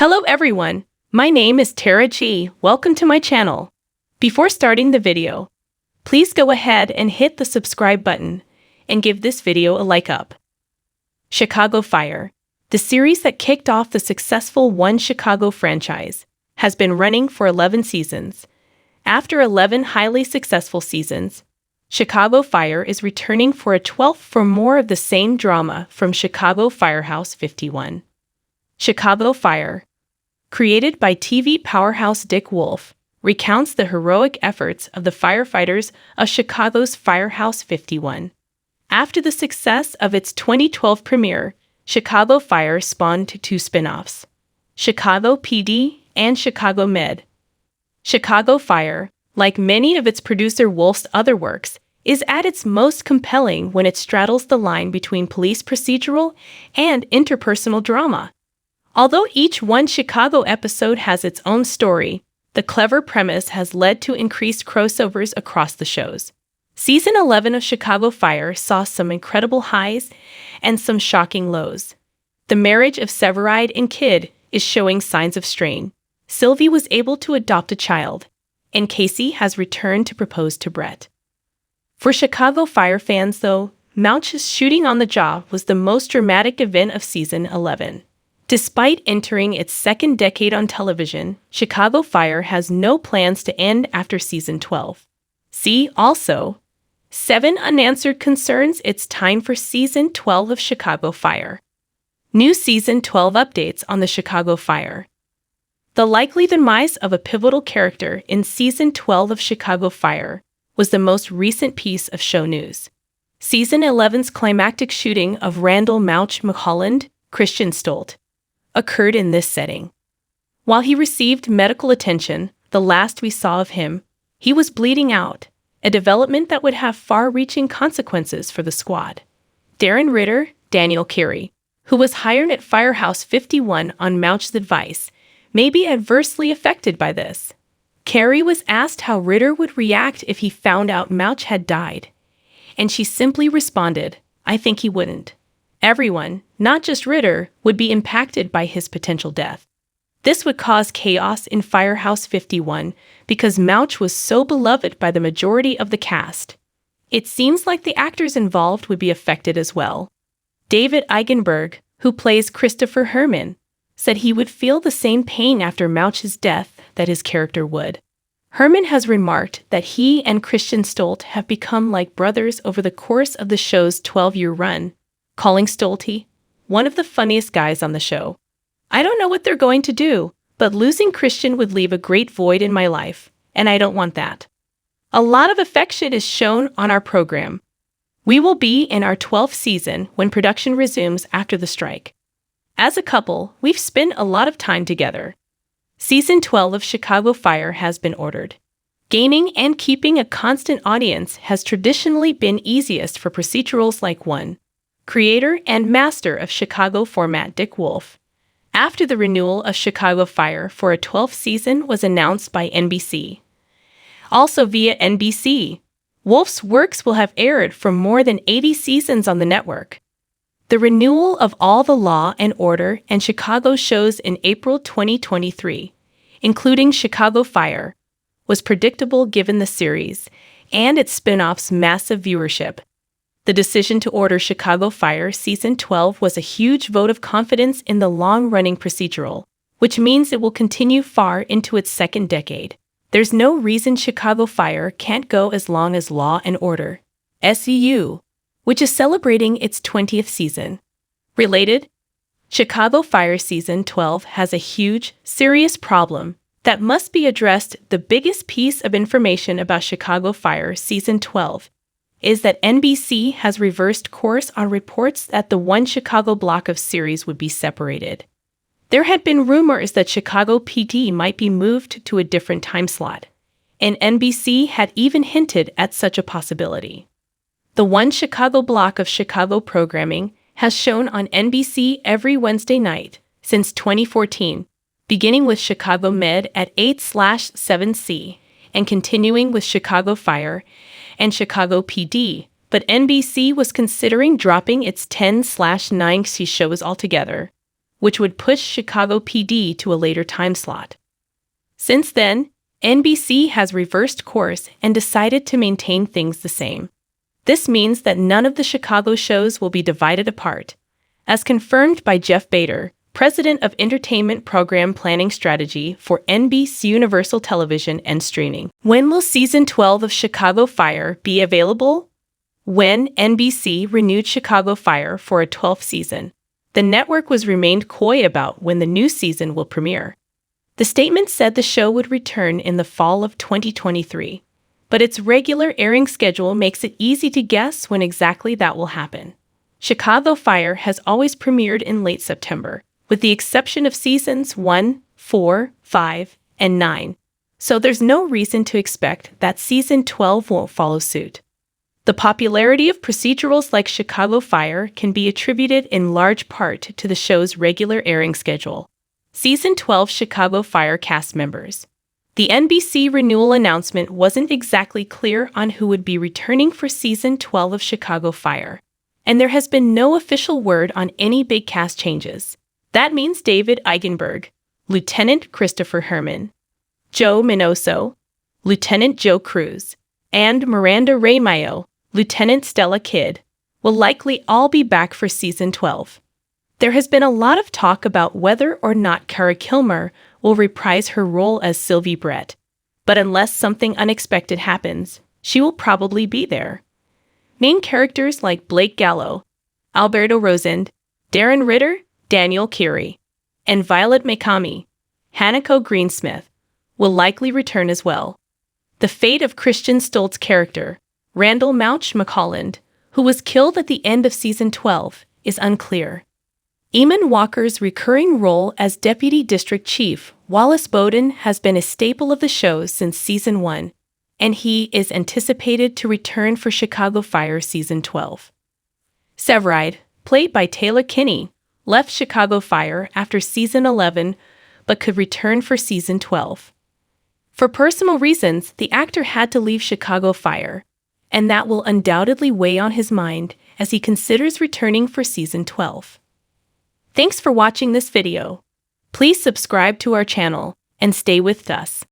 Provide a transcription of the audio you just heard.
Hello everyone, my name is Tara G. Welcome to my channel. Before starting the video, please go ahead and hit the subscribe button and give this video a like up. Chicago Fire, the series that kicked off the successful One Chicago franchise, has been running for 11 seasons. After 11 highly successful seasons, Chicago Fire is returning for a 12th for more of the same drama from Chicago Firehouse 51. Chicago Fire, created by TV powerhouse Dick Wolf, recounts the heroic efforts of the firefighters of Chicago's Firehouse 51. After the success of its 2012 premiere, Chicago Fire spawned two spin-offs, Chicago PD and Chicago Med. Chicago Fire, like many of its producer Wolf's other works, is at its most compelling when it straddles the line between police procedural and interpersonal drama. Although each One Chicago episode has its own story, the clever premise has led to increased crossovers across the shows. Season 11 of Chicago Fire saw some incredible highs and some shocking lows. The marriage of Severide and Kid is showing signs of strain. Sylvie was able to adopt a child, and Casey has returned to propose to Brett. For Chicago Fire fans, though, Mouch's shooting on the job was the most dramatic event of Season 11. Despite entering its second decade on television, Chicago Fire has no plans to end after Season 12. See also, 7 Unanswered Concerns. It's time for Season 12 of Chicago Fire. New Season 12 updates on the Chicago Fire. The likely demise of a pivotal character in Season 12 of Chicago Fire was the most recent piece of show news. Season 11's climactic shooting of Randall Mouch Mulholland, Christian Stolt, occurred in this setting. While he received medical attention, the last we saw of him, he was bleeding out, a development that would have far-reaching consequences for the squad. Darren Ritter, Daniel Carey, who was hired at Firehouse 51 on Mouch's advice, may be adversely affected by this. Carey was asked how Ritter would react if he found out Mouch had died, and she simply responded, "I think he wouldn't." Everyone, not just Ritter, would be impacted by his potential death. This would cause chaos in Firehouse 51 because Mouch was so beloved by the majority of the cast. It seems like the actors involved would be affected as well. David Eigenberg, who plays Christopher Herman, said he would feel the same pain after Mouch's death that his character would. Herman has remarked that he and Christian Stolt have become like brothers over the course of the show's 12-year run, calling Stolte one of the funniest guys on the show. "I don't know what they're going to do, but losing Christian would leave a great void in my life, and I don't want that." A lot of affection is shown on our program. We will be in our 12th season when production resumes after the strike. As a couple, we've spent a lot of time together. Season 12 of Chicago Fire has been ordered. Gaining and keeping a constant audience has traditionally been easiest for procedurals like One. Creator and master of Chicago format Dick Wolf. After the renewal of Chicago Fire for a 12th season was announced by NBC. Also via NBC, Wolf's works will have aired for more than 80 seasons on the network. The renewal of all the Law and Order and Chicago shows in April 2023, including Chicago Fire, was predictable given the series and its spin-off's massive viewership. The decision to order Chicago Fire Season 12 was a huge vote of confidence in the long-running procedural, which means it will continue far into its second decade. There's no reason Chicago Fire can't go as long as Law and Order, SVU, which is celebrating its 20th season. Related, Chicago Fire Season 12 has a huge, serious problem that must be addressed. The biggest piece of information about Chicago Fire Season 12 is that NBC has reversed course on reports that the One Chicago block of series would be separated. There had been rumors that Chicago PD might be moved to a different time slot, and NBC had even hinted at such a possibility. The One Chicago block of Chicago programming has shown on NBC every Wednesday night since 2014, beginning with Chicago Med at 8/7C and continuing with Chicago Fire and Chicago PD, but NBC was considering dropping its 10/9C shows altogether. which would push Chicago PD to a later time slot. Since then, NBC has reversed course and decided to maintain things the same. This means that none of the Chicago shows will be divided apart, as confirmed by Jeff Bader, President of Entertainment Program Planning Strategy for NBC Universal Television and Streaming. When will Season 12 of Chicago Fire be available? When NBC renewed Chicago Fire for a 12th season, the network was remained coy about when the new season will premiere. The statement said the show would return in the fall of 2023, but its regular airing schedule makes it easy to guess when exactly that will happen. Chicago Fire has always premiered in late September, with the exception of seasons 1, 4, 5, and 9, so there's no reason to expect that season 12 won't follow suit. The popularity of procedurals like Chicago Fire can be attributed in large part to the show's regular airing schedule. Season 12 Chicago Fire cast members. The NBC renewal announcement wasn't exactly clear on who would be returning for Season 12 of Chicago Fire, and there has been no official word on any big cast changes. That means David Eigenberg, Lieutenant Christopher Herman, Joe Minoso, Lieutenant Joe Cruz, and Miranda Ray Mayo, Lieutenant Stella Kidd, will likely all be back for Season 12. There has been a lot of talk about whether or not Cara Kilmer will reprise her role as Sylvie Brett, but unless something unexpected happens, she will probably be there. Main characters like Blake Gallo, Alberto Rosend, Darren Ritter, Daniel Curie, and Violet Makami, Hanako Greensmith, will likely return as well. The fate of Christian Stoltz's character, Randall Mouch McColland, who was killed at the end of Season 12, is unclear. Eamon Walker's recurring role as Deputy District Chief, Wallace Bowden, has been a staple of the show since Season 1, and he is anticipated to return for Chicago Fire Season 12. Severide, played by Taylor Kinney, left Chicago Fire after Season 11 but could return for Season 12. For personal reasons, the actor had to leave Chicago Fire, and that will undoubtedly weigh on his mind as he considers returning for Season 12. Thanks for watching this video. Please subscribe to our channel and stay with us.